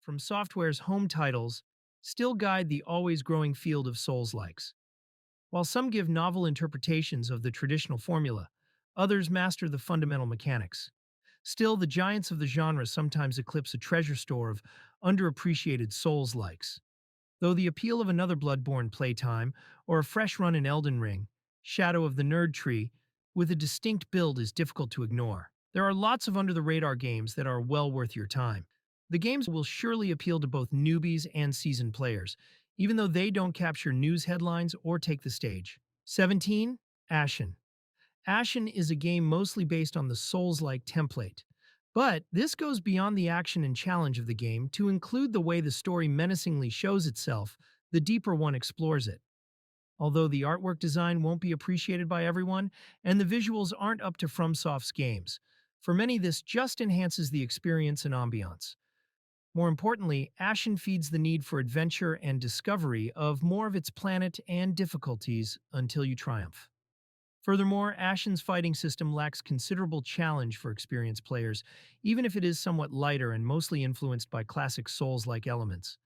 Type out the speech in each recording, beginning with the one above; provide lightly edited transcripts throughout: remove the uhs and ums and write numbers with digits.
Fromsoftware's home titles still guide the always growing field of Souls-likes. While some give novel interpretations of the traditional formula, others master the fundamental mechanics. Still, the giants of the genre sometimes eclipse a treasure store of underappreciated Souls-likes. Though the appeal of another Bloodborne playtime or a fresh run in Elden Ring, Shadow of the Nerd Tree, with a distinct build is difficult to ignore. There are lots of under-the-radar games that are well worth your time. The games will surely appeal to both newbies and seasoned players, even though they don't capture news headlines or take the stage. 17. Ashen. Ashen is a game mostly based on the Souls-like template. But this goes beyond the action and challenge of the game to include the way the story menacingly shows itself, the deeper one explores it. Although the artwork design won't be appreciated by everyone, and the visuals aren't up to FromSoft's games, for many this just enhances the experience and ambiance. More importantly, Ashen feeds the need for adventure and discovery of more of its planet and difficulties until you triumph. Furthermore, Ashen's fighting system lacks considerable challenge for experienced players, even if it is somewhat lighter and mostly influenced by classic Souls-like elements.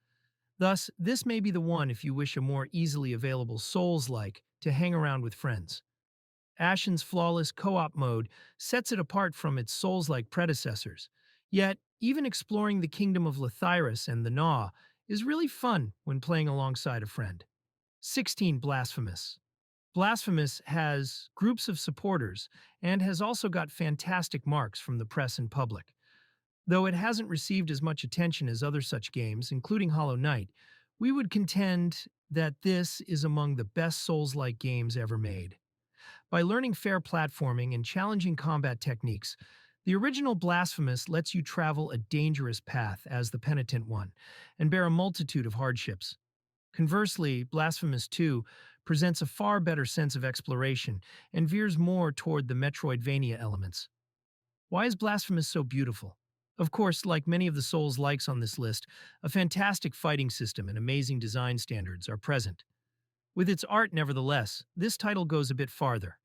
Thus, this may be the one if you wish a more easily available Souls-like to hang around with friends. Ashen's flawless co-op mode sets it apart from its Souls-like predecessors. Yet, even exploring the kingdom of Lethyrus and the Gnaw is really fun when playing alongside a friend. 16. Blasphemous. Blasphemous has groups of supporters and has also got fantastic marks from the press and public. Though it hasn't received as much attention as other such games, including Hollow Knight, we would contend that this is among the best Souls-like games ever made. By learning fair platforming and challenging combat techniques, the original Blasphemous lets you travel a dangerous path as the penitent one and bear a multitude of hardships. Conversely, Blasphemous II presents a far better sense of exploration and veers more toward the Metroidvania elements. Why is Blasphemous so beautiful? Of course, like many of the Souls-likes on this list, a fantastic fighting system and amazing design standards are present. With its art, nevertheless, this title goes a bit farther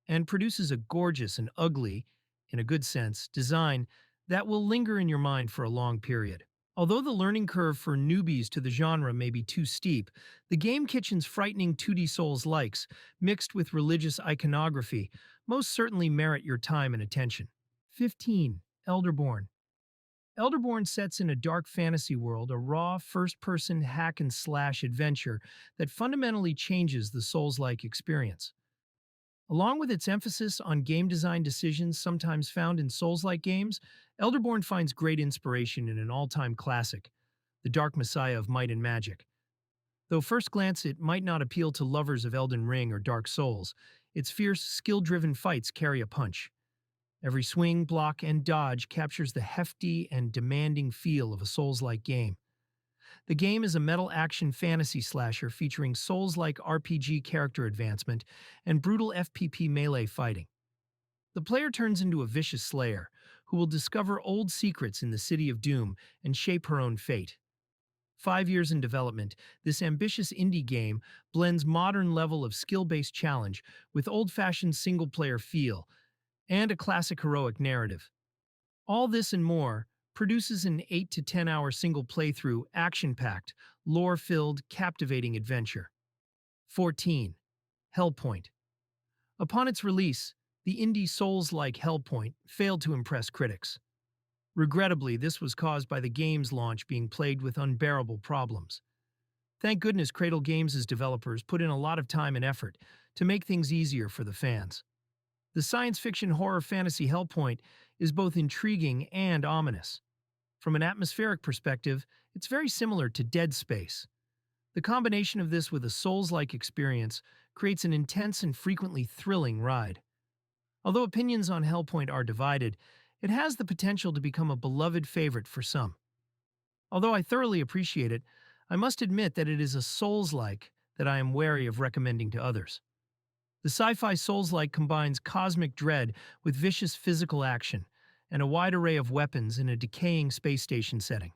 and produces a gorgeous and ugly, in a good sense, design that will linger in your mind for a long period. Although the learning curve for newbies to the genre may be too steep, the Game Kitchen's frightening 2D Souls-likes, mixed with religious iconography, most certainly merit your time and attention. 15. Elderborn. Elderborn sets in a dark fantasy world a raw, first-person hack-and-slash adventure that fundamentally changes the Souls-like experience. Along with its emphasis on game design decisions sometimes found in Souls-like games, Elderborn finds great inspiration in an all-time classic, The Dark Messiah of Might and Magic. Though first glance it might not appeal to lovers of Elden Ring or Dark Souls, its fierce, skill-driven fights carry a punch. Every swing, block, and dodge captures the hefty and demanding feel of a Souls-like game. The game is a metal action fantasy slasher featuring Souls-like RPG character advancement and brutal FPP melee fighting. The player turns into a vicious slayer who will discover old secrets in the City of Doom and shape her own fate. 5 years in development, this ambitious indie game blends modern level of skill-based challenge with old-fashioned single-player feel and a classic heroic narrative. All this and more produces an 8 to 10 hour single playthrough, action-packed, lore-filled, captivating adventure. 14. Hellpoint. Upon its release, the indie Souls-like Hellpoint failed to impress critics. Regrettably, this was caused by the game's launch being plagued with unbearable problems. Thank goodness Cradle Games' developers put in a lot of time and effort to make things easier for the fans. The science fiction horror fantasy Hellpoint is both intriguing and ominous. From an atmospheric perspective, it's very similar to Dead Space. The combination of this with a Souls-like experience creates an intense and frequently thrilling ride. Although opinions on Hellpoint are divided, it has the potential to become a beloved favorite for some. Although I thoroughly appreciate it, I must admit that it is a Souls-like that I am wary of recommending to others. The sci-fi Souls-like combines cosmic dread with vicious physical action and a wide array of weapons in a decaying space station setting.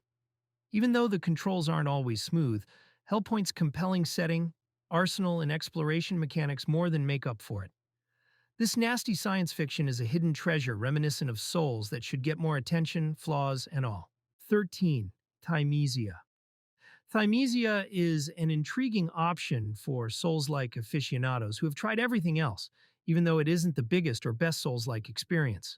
Even though the controls aren't always smooth, Hellpoint's compelling setting, arsenal, and exploration mechanics more than make up for it. This nasty science fiction is a hidden treasure reminiscent of Souls that should get more attention, flaws, and all. 13. Thymesia. Thymesia is an intriguing option for Souls-like aficionados who have tried everything else, even though it isn't the biggest or best Souls-like experience.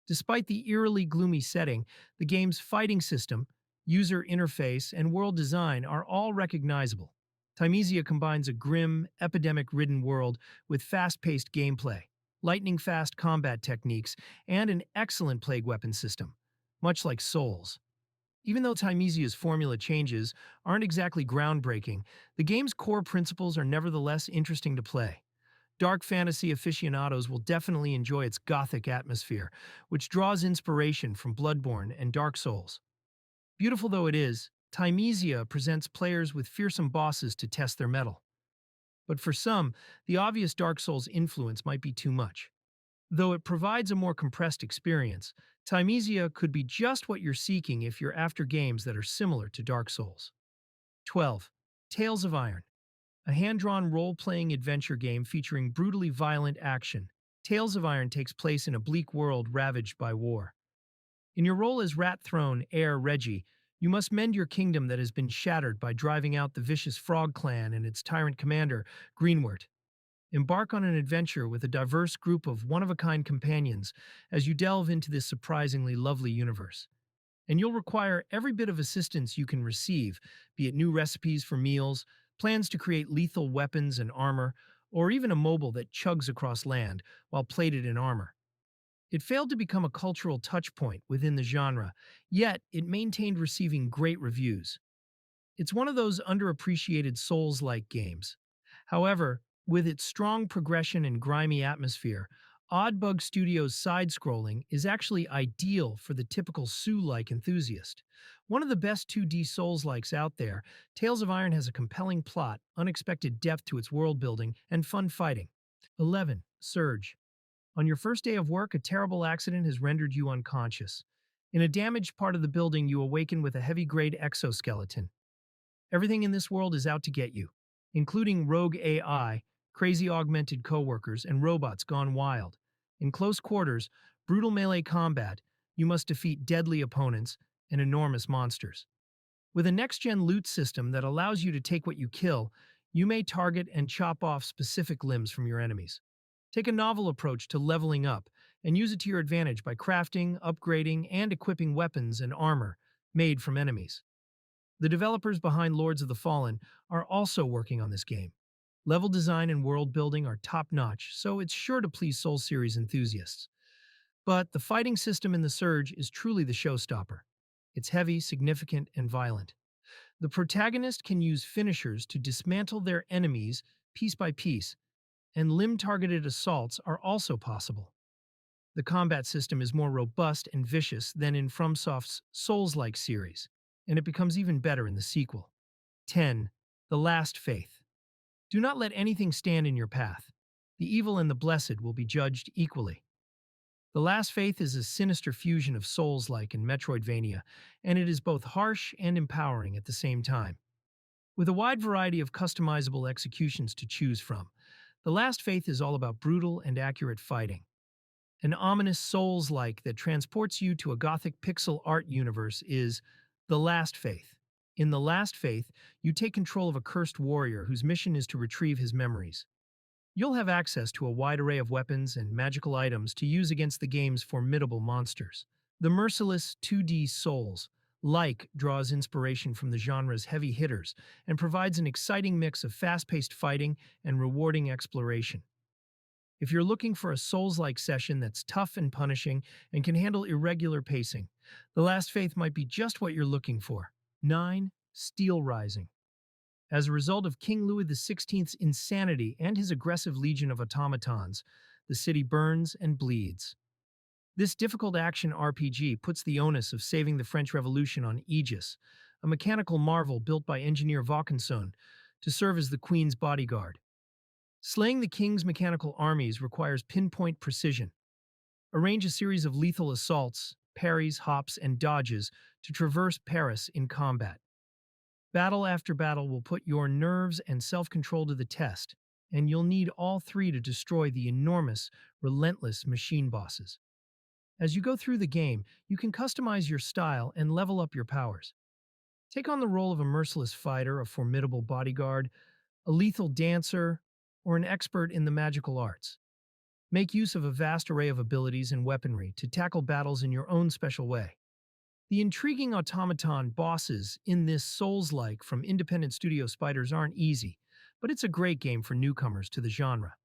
Despite the eerily gloomy setting, the game's fighting system, user interface, and world design are all recognizable. Thymesia combines a grim, epidemic-ridden world with fast-paced gameplay, lightning-fast combat techniques, and an excellent plague weapon system, much like Souls. Even though Tymesia's formula changes aren't exactly groundbreaking, the game's core principles are nevertheless interesting to play. Dark fantasy aficionados will definitely enjoy its gothic atmosphere, which draws inspiration from Bloodborne and Dark Souls. Beautiful though it is, Thymesia presents players with fearsome bosses to test their mettle. But for some, the obvious Dark Souls influence might be too much. Though it provides a more compressed experience, Thymesia could be just what you're seeking if you're after games that are similar to Dark Souls. 12. Tales of Iron, a hand-drawn role-playing adventure game featuring brutally violent action. Tales of Iron takes place in a bleak world ravaged by war. In your role as Rat Throne heir Reggie, you must mend your kingdom that has been shattered by driving out the vicious Frog Clan and its tyrant commander, Greenwort. Embark on an adventure with a diverse group of one-of-a-kind companions as you delve into this surprisingly lovely universe. And you'll require every bit of assistance you can receive, be it new recipes for meals, plans to create lethal weapons and armor, or even a mobile that chugs across land while plated in armor. It failed to become a cultural touchpoint within the genre, yet it maintained receiving great reviews. It's one of those underappreciated Souls-like games. However, with its strong progression and grimy atmosphere, Oddbug Studios' side-scrolling is actually ideal for the typical Sue-like enthusiast. One of the best 2D Souls-likes out there, Tales of Iron has a compelling plot, unexpected depth to its world-building, and fun fighting. 11. Surge. On your first day of work, a terrible accident has rendered you unconscious. In a damaged part of the building, you awaken with a heavy-grade exoskeleton. Everything in this world is out to get you, including rogue AI, crazy augmented coworkers, and robots gone wild. In close quarters, brutal melee combat, you must defeat deadly opponents and enormous monsters. With a next-gen loot system that allows you to take what you kill, you may target and chop off specific limbs from your enemies. Take a novel approach to leveling up and use it to your advantage by crafting, upgrading, and equipping weapons and armor made from enemies. The developers behind Lords of the Fallen are also working on this game. Level design and world building are top-notch, so it's sure to please Souls series enthusiasts. But the fighting system in the Surge is truly the showstopper. It's heavy, significant, and violent. The protagonist can use finishers to dismantle their enemies piece by piece, and limb-targeted assaults are also possible. The combat system is more robust and vicious than in FromSoft's Souls-like series, and it becomes even better in the sequel. 10. The Last Faith. Do not let anything stand in your path. The evil and the blessed will be judged equally. The Last Faith is a sinister fusion of Souls-like and Metroidvania, and it is both harsh and empowering at the same time. With a wide variety of customizable executions to choose from, The Last Faith is all about brutal and accurate fighting. An ominous Souls-like that transports you to a gothic pixel art universe is The Last Faith. In The Last Faith, you take control of a cursed warrior whose mission is to retrieve his memories. You'll have access to a wide array of weapons and magical items to use against the game's formidable monsters. The merciless 2D Souls-like draws inspiration from the genre's heavy hitters and provides an exciting mix of fast-paced fighting and rewarding exploration. If you're looking for a Souls-like session that's tough and punishing and can handle irregular pacing, The Last Faith might be just what you're looking for. 9. Steelrising. As a result of King Louis XVI's insanity and his aggressive legion of automatons, the city burns and bleeds. This difficult action RPG puts the onus of saving the French Revolution on Aegis, a mechanical marvel built by engineer Vaucanson to serve as the Queen's bodyguard. Slaying the King's mechanical armies requires pinpoint precision. Arrange a series of lethal assaults, parries, hops, and dodges to traverse Paris in combat. Battle after battle will put your nerves and self-control to the test, and you'll need all three to destroy the enormous, relentless machine bosses. As you go through the game, you can customize your style and level up your powers. Take on the role of a merciless fighter, a formidable bodyguard, a lethal dancer, or an expert in the magical arts. Make use of a vast array of abilities and weaponry to tackle battles in your own special way. The intriguing automaton bosses in this Souls-like from independent studio Spiders aren't easy, but it's a great game for newcomers to the genre.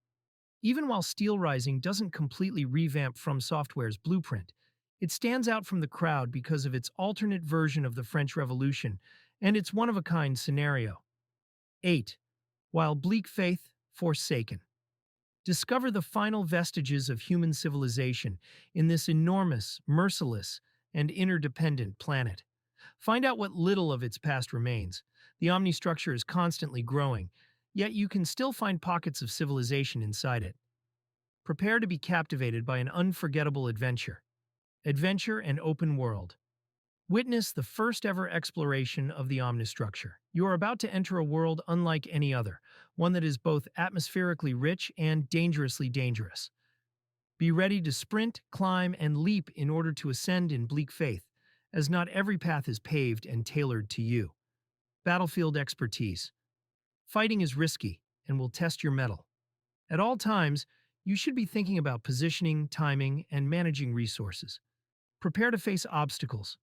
Even while Steelrising doesn't completely revamp Fromsoftware's blueprint, it stands out from the crowd because of its alternate version of the French Revolution and its one-of-a-kind scenario. 8. While Bleak Faith, Forsaken. Discover the final vestiges of human civilization in this enormous, merciless, and interdependent planet. Find out what little of its past remains. The omnistructure is constantly growing, yet you can still find pockets of civilization inside it. Prepare to be captivated by an unforgettable adventure. Adventure and open world. Witness the first ever exploration of the omnistructure. You are about to enter a world unlike any other, one that is both atmospherically rich and dangerously dangerous. Be ready to sprint, climb, and leap in order to ascend in bleak faith, as not every path is paved and tailored to you. Battlefield expertise. Fighting is risky and will test your mettle. At all times, you should be thinking about positioning, timing, and managing resources. Prepare to face obstacles.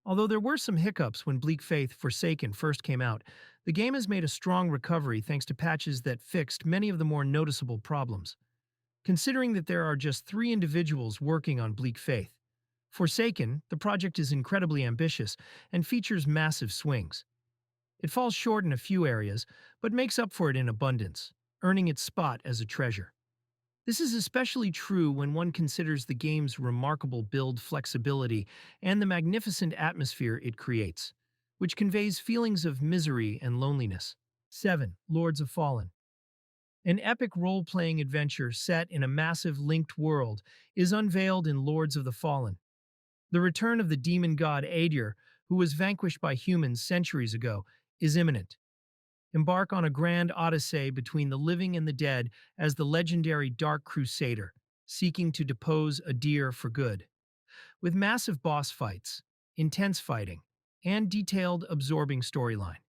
Although there were some hiccups when Bleak Faith Forsaken first came out, the game has made a strong recovery thanks to patches that fixed many of the more noticeable problems. Considering that there are just 3 individuals working on Bleak Faith Forsaken, the project is incredibly ambitious and features massive swings. It falls short in a few areas, but makes up for it in abundance, earning its spot as a treasure. This is especially true when one considers the game's remarkable build flexibility and the magnificent atmosphere it creates, which conveys feelings of misery and loneliness. 7. Lords of Fallen. An epic role-playing adventure set in a massive linked world is unveiled in Lords of the Fallen. The return of the demon god Adir, who was vanquished by humans centuries ago, is imminent. Embark on a grand odyssey between the living and the dead as the legendary Dark Crusader, seeking to depose Adir for good. With massive boss fights, intense fighting, and detailed, absorbing storyline.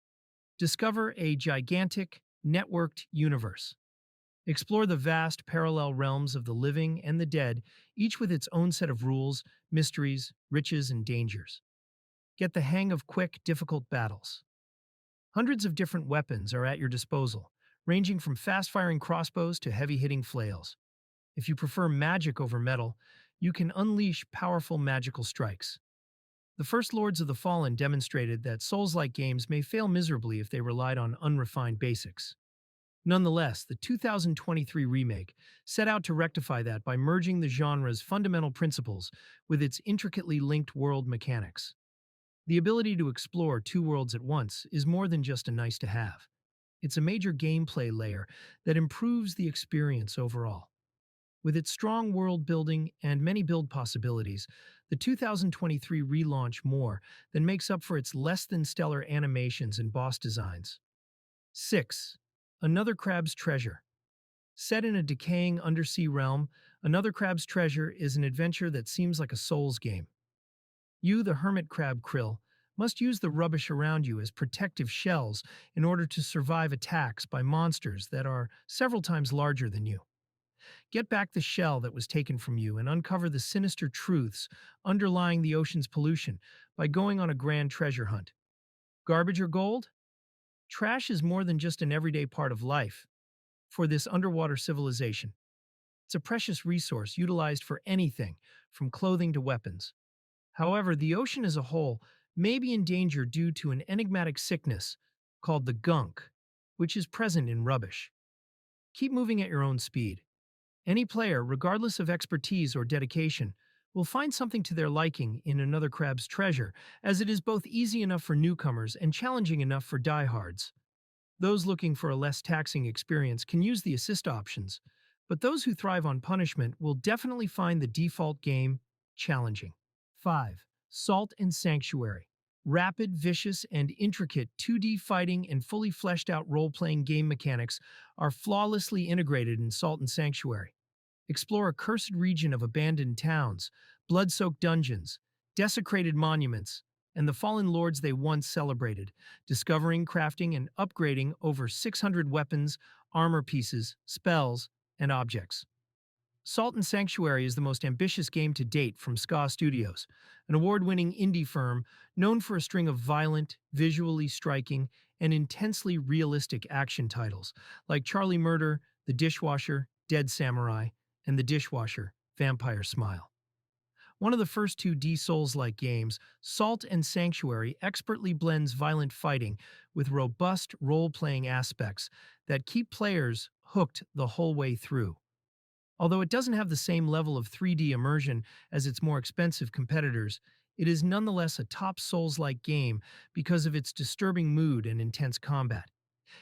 Discover a gigantic, networked universe. Explore the vast parallel realms of the living and the dead, each with its own set of rules, mysteries, riches, and dangers. Get the hang of quick, difficult battles. Hundreds of different weapons are at your disposal, ranging from fast-firing crossbows to heavy-hitting flails. If you prefer magic over metal, you can unleash powerful magical strikes. The first Lords of the Fallen demonstrated that Souls-like games may fail miserably if they relied on unrefined basics. Nonetheless, the 2023 remake set out to rectify that by merging the genre's fundamental principles with its intricately linked world mechanics. The ability to explore 2 worlds at once is more than just a nice-to-have. It's a major gameplay layer that improves the experience overall. With its strong world building and many build possibilities, the 2023 relaunch more than makes up for its less-than-stellar animations and boss designs. 6. Another Crab's Treasure. Set in a decaying undersea realm, Another Crab's Treasure is an adventure that seems like a Souls game. You, the hermit crab krill, must use the rubbish around you as protective shells in order to survive attacks by monsters that are several times larger than you. Get back the shell that was taken from you and uncover the sinister truths underlying the ocean's pollution by going on a grand treasure hunt. Garbage or gold? Trash is more than just an everyday part of life for this underwater civilization. It's a precious resource utilized for anything, from clothing to weapons. However, the ocean as a whole may be in danger due to an enigmatic sickness called the gunk, which is present in rubbish. Keep moving at your own speed. Any player, regardless of expertise or dedication, will find something to their liking in Another Crab's Treasure, as it is both easy enough for newcomers and challenging enough for diehards. Those looking for a less taxing experience can use the assist options, but those who thrive on punishment will definitely find the default game challenging. 5. Salt and Sanctuary. Rapid, vicious, and intricate 2D fighting and fully fleshed-out role-playing game mechanics are flawlessly integrated in Salt and Sanctuary. Explore a cursed region of abandoned towns, blood-soaked dungeons, desecrated monuments, and the fallen lords they once celebrated, discovering, crafting, and upgrading over 600 weapons, armor pieces, spells, and objects. Salt and Sanctuary is the most ambitious game to date from Ska Studios, an award-winning indie firm known for a string of violent, visually striking, and intensely realistic action titles like Charlie Murder, The Dishwasher, Dead Samurai, and The Dishwasher, Vampire Smile. One of the first 2D Souls-like games, Salt and Sanctuary expertly blends violent fighting with robust role-playing aspects that keep players hooked the whole way through. Although it doesn't have the same level of 3D immersion as its more expensive competitors, it is nonetheless a top Souls-like game because of its disturbing mood and intense combat.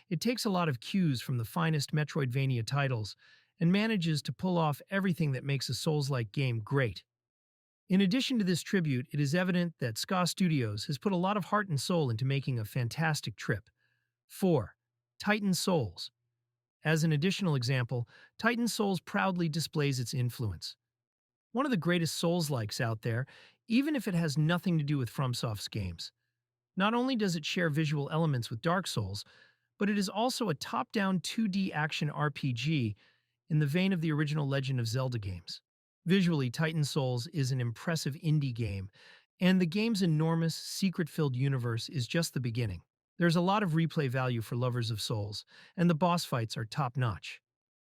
It takes a lot of cues from the finest Metroidvania titles and manages to pull off everything that makes a Souls-like game great. In addition to this tribute, it is evident that Ska Studios has put a lot of heart and soul into making a fantastic trip. 4. Titan Souls. As an additional example, Titan Souls proudly displays its influence. One of the greatest Souls-likes out there, even if it has nothing to do with FromSoft's games. Not only does it share visual elements with Dark Souls, but it is also a top-down 2D action RPG in the vein of the original Legend of Zelda games. Visually, Titan Souls is an impressive indie game, and the game's enormous, secret-filled universe is just the beginning. There's a lot of replay value for lovers of Souls, and the boss fights are top-notch.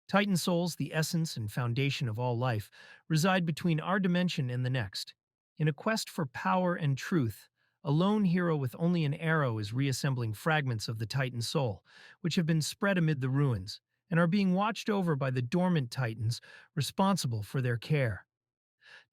Titan Souls, the essence and foundation of all life, reside between our dimension and the next. In a quest for power and truth, a lone hero with only an arrow is reassembling fragments of the Titan soul, which have been spread amid the ruins, and are being watched over by the dormant Titans responsible for their care.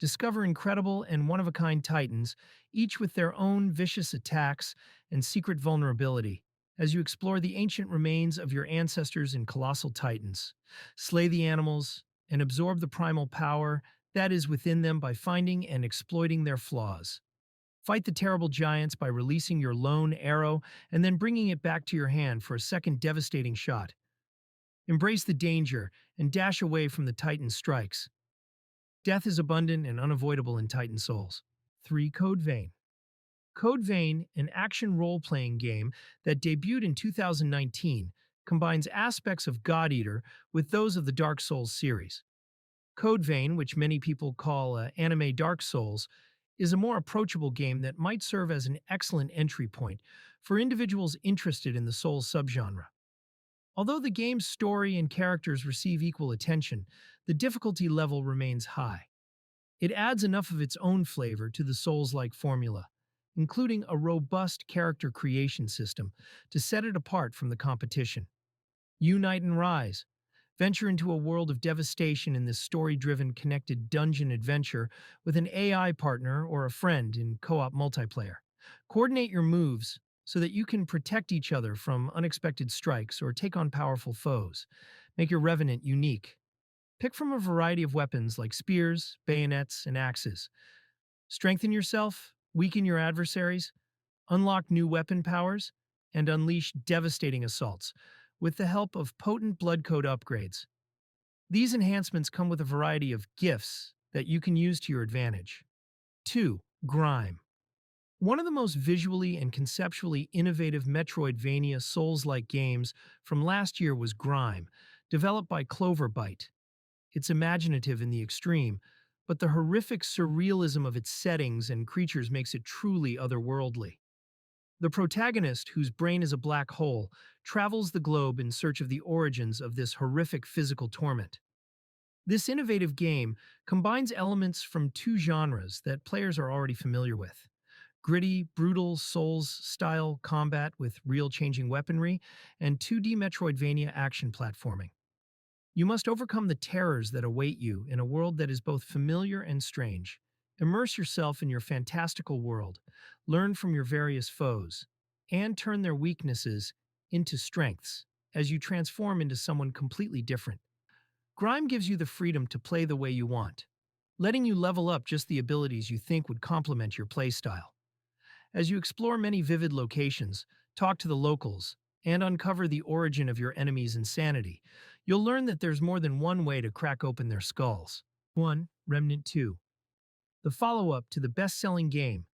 Discover incredible and one-of-a-kind Titans, each with their own vicious attacks and secret vulnerability, as you explore the ancient remains of your ancestors and colossal Titans. Slay the animals and absorb the primal power that is within them by finding and exploiting their flaws. Fight the terrible giants by releasing your lone arrow and then bringing it back to your hand for a second devastating shot. Embrace the danger and dash away from the Titan strikes. Death is abundant and unavoidable in Titan Souls. 3. Code Vein. Code Vein, an action role-playing game that debuted in 2019, combines aspects of God Eater with those of the Dark Souls series. Code Vein, which many people call anime Dark Souls, is a more approachable game that might serve as an excellent entry point for individuals interested in the Souls subgenre. Although the game's story and characters receive equal attention, the difficulty level remains high. It adds enough of its own flavor to the Souls-like formula, including a robust character creation system to set it apart from the competition. Unite and Rise. Venture into a world of devastation in this story-driven connected dungeon adventure with an AI partner or a friend in co-op multiplayer. Coordinate your moves so that you can protect each other from unexpected strikes or take on powerful foes. Make your Revenant unique. Pick from a variety of weapons like spears, bayonets, and axes. Strengthen yourself, weaken your adversaries, unlock new weapon powers, and unleash devastating assaults with the help of potent blood code upgrades. These enhancements come with a variety of gifts that you can use to your advantage. 2. Grime. One of the most visually and conceptually innovative Metroidvania Souls-like games from last year was Grime, developed by Cloverbyte. It's imaginative in the extreme, but the horrific surrealism of its settings and creatures makes it truly otherworldly. The protagonist, whose brain is a black hole, travels the globe in search of the origins of this horrific physical torment. This innovative game combines elements from two genres that players are already familiar with: gritty, brutal Souls-style combat with real changing weaponry, and 2D Metroidvania action platforming. You must overcome the terrors that await you in a world that is both familiar and strange. Immerse yourself in your fantastical world, learn from your various foes, and turn their weaknesses into strengths as you transform into someone completely different. Grime gives you the freedom to play the way you want, letting you level up just the abilities you think would complement your playstyle. As you explore many vivid locations, talk to the locals, and uncover the origin of your enemy's insanity, you'll learn that there's more than one way to crack open their skulls. 1. Remnant II. The follow-up to the best-selling game.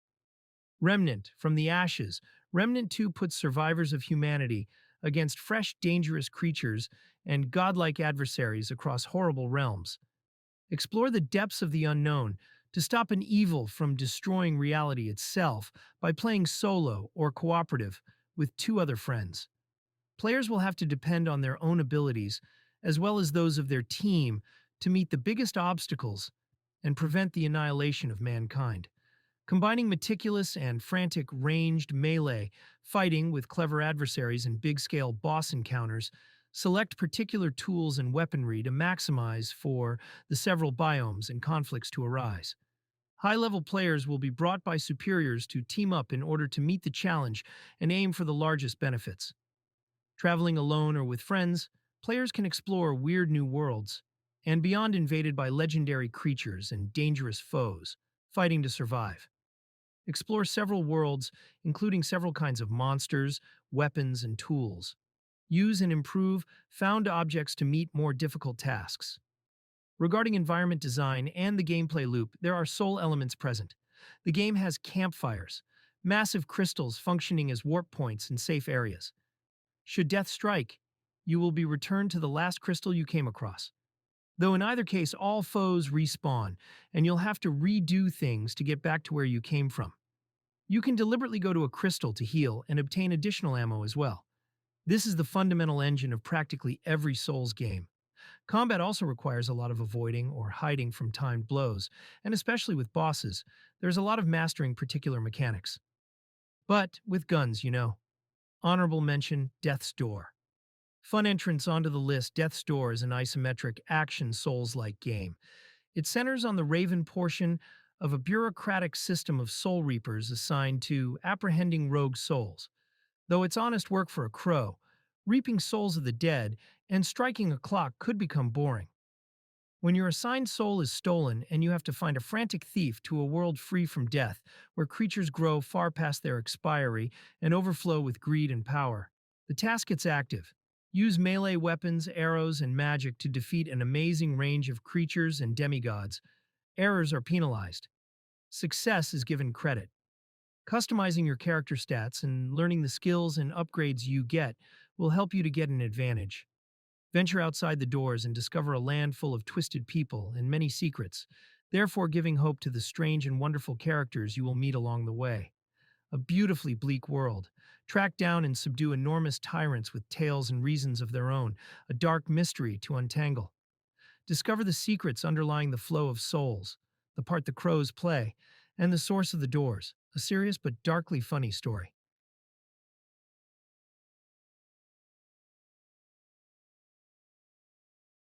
Remnant from the Ashes. Remnant II puts survivors of humanity against fresh, dangerous creatures and godlike adversaries across horrible realms. Explore the depths of the unknown to stop an evil from destroying reality itself by playing solo or cooperative with two other friends. Players will have to depend on their own abilities, as well as those of their team, to meet the biggest obstacles and prevent the annihilation of mankind. Combining meticulous and frantic ranged melee fighting with clever adversaries and big-scale boss encounters, select particular tools and weaponry to maximize for the several biomes and conflicts to arise. High-level players will be brought by superiors to team up in order to meet the challenge and aim for the largest benefits. Traveling alone or with friends, players can explore weird new worlds and beyond invaded by legendary creatures and dangerous foes, fighting to survive. Explore several worlds, including several kinds of monsters, weapons, and tools. Use and improve found objects to meet more difficult tasks. Regarding environment design and the gameplay loop, there are soul elements present. The game has campfires, massive crystals functioning as warp points in safe areas. Should death strike, you will be returned to the last crystal you came across. Though in either case, all foes respawn, and you'll have to redo things to get back to where you came from. You can deliberately go to a crystal to heal and obtain additional ammo as well. This is the fundamental engine of practically every Souls game. Combat also requires a lot of avoiding or hiding from timed blows, and especially with bosses, there's a lot of mastering particular mechanics. But with guns. Honorable mention, Death's Door. Fun entrance onto the list, Death's Door is an isometric action Souls-like game. It centers on the Raven portion of a bureaucratic system of soul reapers assigned to apprehending rogue souls. Though it's honest work for a crow, reaping souls of the dead and striking a clock could become boring. When your assigned soul is stolen and you have to find a frantic thief to a world free from death, where creatures grow far past their expiry and overflow with greed and power, the task gets active. Use melee weapons, arrows, and magic to defeat an amazing range of creatures and demigods. Errors are penalized. Success is given credit. Customizing your character stats and learning the skills and upgrades you get will help you to get an advantage. Venture outside the doors and discover a land full of twisted people and many secrets, therefore giving hope to the strange and wonderful characters you will meet along the way. A beautifully bleak world. Track down and subdue enormous tyrants with tales and reasons of their own, a dark mystery to untangle. Discover the secrets underlying the flow of souls, the part the crows play, and the source of the doors, a serious but darkly funny story.